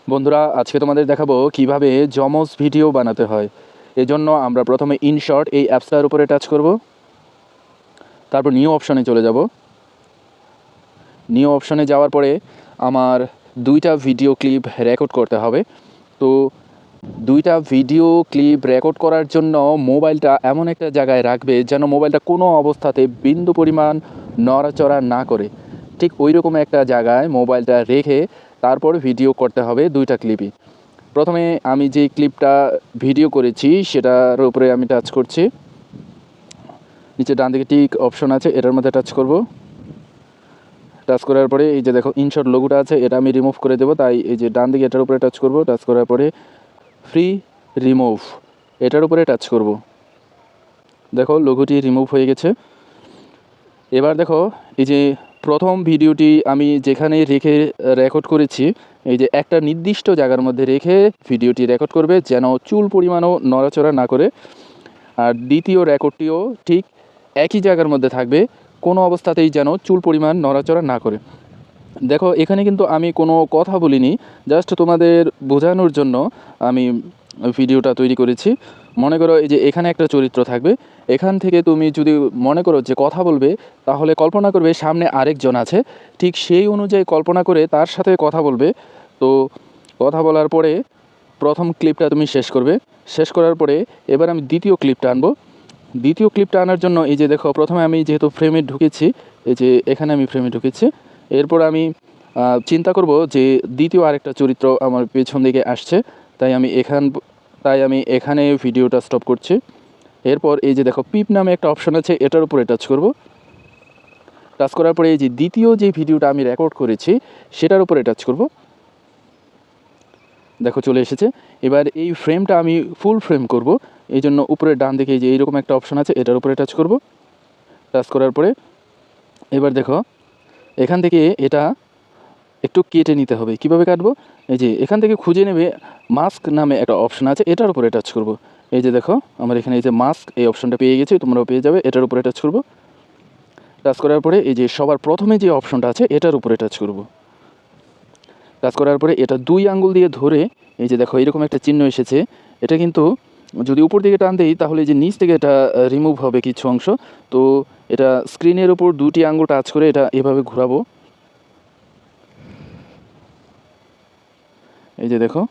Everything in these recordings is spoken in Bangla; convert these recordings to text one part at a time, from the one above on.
বন্ধুরা, আজকে তোমাদের দেখাবো কিভাবে জমজ ভিডিও বানাতে হয়। এজন্য আমরা প্রথমে ইনশর্ট এই অ্যাপসটার উপরে টাচ করব, তারপর নিউ অপশনে চলে যাব। নিউ অপশনে যাওয়ার পরে আমার দুইটা ভিডিও ক্লিপ রেকর্ড করতে হবে। তো দুইটা ভিডিও ক্লিপ রেকর্ড করার জন্য মোবাইলটা এমন একটা জায়গায় রাখবে যেন মোবাইলটা কোনো অবস্থাতে বিন্দু পরিমাণ নড়াচড়া না করে। ঠিক ওই রকম একটা জায়গায় মোবাইলটা রেখে তারপর ভিডিও করতে হবে দুইটা ক্লিপই। প্রথমে আমি যে ক্লিপটা ভিডিও করেছি সেটার উপরে আমি টাচ করছি। নিচে ডান দিকে টিক অপশন আছে, এটার মধ্যে টাচ করব। টাচ করার পরে এই যে দেখো ইনশর্ট লোগোটা আছে, এটা আমি রিমুভ করে দেবো। তাই এই যে ডান দিকে এটার উপরে টাচ করব। টাচ করার পরে ফ্রি রিমুভ এটার উপরে টাচ করব। দেখো লোগোটি রিমুভ হয়ে গেছে। এবার দেখো এই যে প্রথম ভিডিওটি আমি যেখানে রেখে রেকর্ড করেছি, এই যে একটা নির্দিষ্ট জায়গার মধ্যে রেখে ভিডিওটি রেকর্ড করবে যেন চুল পরিমাণও নড়াচড়া না করে। আর দ্বিতীয় রেকর্ডটিও ঠিক একই জায়গার মধ্যে থাকবে, কোনো অবস্থাতেই যেন চুল পরিমাণ নড়াচড়া না করে। দেখো এখানে কিন্তু আমি কোনো কথা বলিনি, জাস্ট তোমাদের বোঝানোর জন্য আমি ভিডিওটা তৈরি করেছি। মনে করো এই যে এখানে একটা চরিত্র থাকবে, এখান থেকে তুমি যদি মনে করো যে কথা বলবে, তাহলে কল্পনা করবে সামনে আরেকজন আছে, ঠিক সেই অনুযায়ী কল্পনা করে তার সাথে কথা বলবে। তো কথা বলার পরে প্রথম ক্লিপটা তুমি শেষ করবে। শেষ করার পরে এবার আমি দ্বিতীয় ক্লিপটা আনবো। দ্বিতীয় ক্লিপটা আনার জন্য এই যে দেখো প্রথমে আমি যেহেতু ফ্রেমে ঢুকেছি, এই যে এখানে আমি ফ্রেমে ঢুকেছি। এরপর আমি চিন্তা করব যে দ্বিতীয় আরেকটা চরিত্র আমার পেছন দিকে আসছে, তাই আমি এখানে ভিডিওটা স্টপ করছি। এরপর এই যে দেখো পিপ নামে একটা অপশন আছে, এটার উপরে টাচ করব। টাচ করার পরে এই যে দ্বিতীয় যে ভিডিওটা আমি রেকর্ড করেছি সেটার উপরে টাচ করব। দেখো চলে এসেছে। এবার এই ফ্রেমটা আমি ফুল ফ্রেম করব, এই জন্য উপরে ডান দিকে এই যে এইরকম একটা অপশন আছে, এটার উপরে টাচ করব। টাচ করার পরে এবার দেখো এখান থেকে এটা একটু কেটে নিতে হবে। কিভাবে কাটবো? এই যে এখান থেকে খুঁজে নেবে মাস্ক নামে একটা অপশন আছে, এটার উপরে টাচ করব। এই যে দেখো আমার এখানে এই যে মাস্ক এই অপশনটা পেয়ে গেছি, তোমরাও পেয়ে যাবে। এটার উপরে টাচ করব। টাচ করার পরে এই যে সবার প্রথমে যে অপশনটা আছে এটার উপরে টাচ করব। টাচ করার পরে এটা 2 আঙ্গুল দিয়ে ধরে এই যে দেখো এরকম একটা চিহ্ন এসেছে। এটা কিন্তু যদি উপর দিকে টান দেই তাহলে যে নিচ থেকে এটা রিমুভ হবে কিছু অংশ। তো এটা স্ক্রিনের উপর 2টি আঙ্গুল টাচ করে এটা এভাবে ঘোরাবো। এই যে দেখো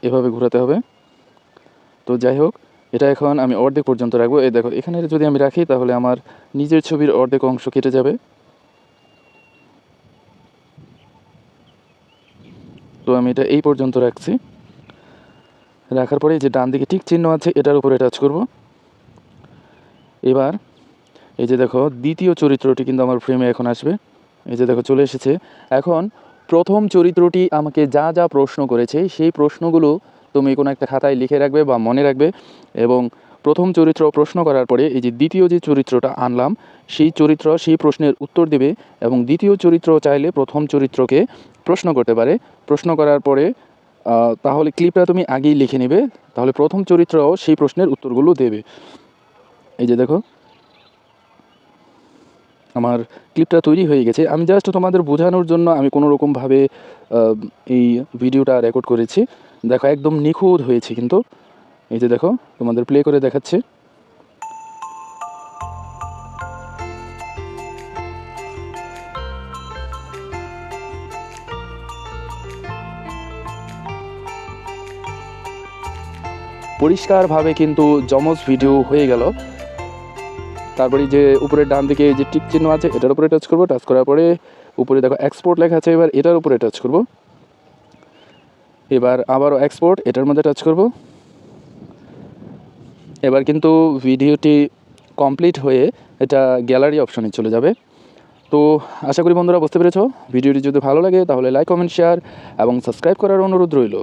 এভাবে ঘোরাতে হবে। তো যাই হোক, এটা এখন আমি অর্ধেক পর্যন্ত রাখবো। এই দেখো এখানে যদি আমি রাখি তাহলে আমার নিজের ছবির অর্ধেক অংশ কেটে যাবে। তো আমি এটা এই পর্যন্ত রাখছি। রাখার পরে যে ডান দিকে টিক চিহ্ন আছে এটার উপরে টাচ করব। এবার এই যে দেখো দ্বিতীয় চরিত্রটি কিন্তু আমার ফ্রেমে এখন আসবে। এই যে দেখো চলে এসেছে। এখন প্রথম চরিত্রটি আমাকে যা যা প্রশ্ন করেছে সেই প্রশ্নগুলো তুমি কোনো একটা খাতায় লিখে রাখবে বা মনে রাখবে। এবং প্রথম চরিত্র প্রশ্ন করার পরে এই যে দ্বিতীয় যে চরিত্রটা আনলাম সেই চরিত্র সেই প্রশ্নের উত্তর দেবে। এবং দ্বিতীয় চরিত্র চাইলে প্রথম চরিত্রকে প্রশ্ন করতে পারে। প্রশ্ন করার পরে তাহলে ক্লিপটা তুমি আগেই লিখে নেবে, তাহলে প্রথম চরিত্রও সেই প্রশ্নের উত্তরগুলো দেবে। এই যে দেখো আমার ক্লিপটা তৈরি হয়ে গেছে। আমি জাস্ট তোমাদের বোঝানোর জন্য আমি কোনো রকমভাবে এই ভিডিওটা রেকর্ড করেছি। দেখো একদম নিখুঁত হয়েছে কিন্তু। এই যে দেখো তোমাদের প্লে করে দেখাচ্ছে। পরিষ্কারভাবে কিন্তু জমজ ভিডিও হয়ে গেল। তারপরে যে উপরে ডান দিকে যে টিক চিহ্ন আছে এটার উপরে টাচ করব। টাচ করার পরে উপরে দেখো এক্সপোর্ট লেখা আছে, এবার এটার উপরে টাচ করব। এবার আবারও এক্সপোর্ট এটার মধ্যে টাচ করব। এবার কিন্তু ভিডিওটি কমপ্লিট হয়ে এটা গ্যালারি অপশনে চলে যাবে। তো আশা করি বন্ধুরা বুঝতে পেরেছো। ভিডিওটি যদি ভালো লাগে তাহলে লাইক, কমেন্ট, শেয়ার এবং সাবস্ক্রাইব করার অনুরোধ রইল।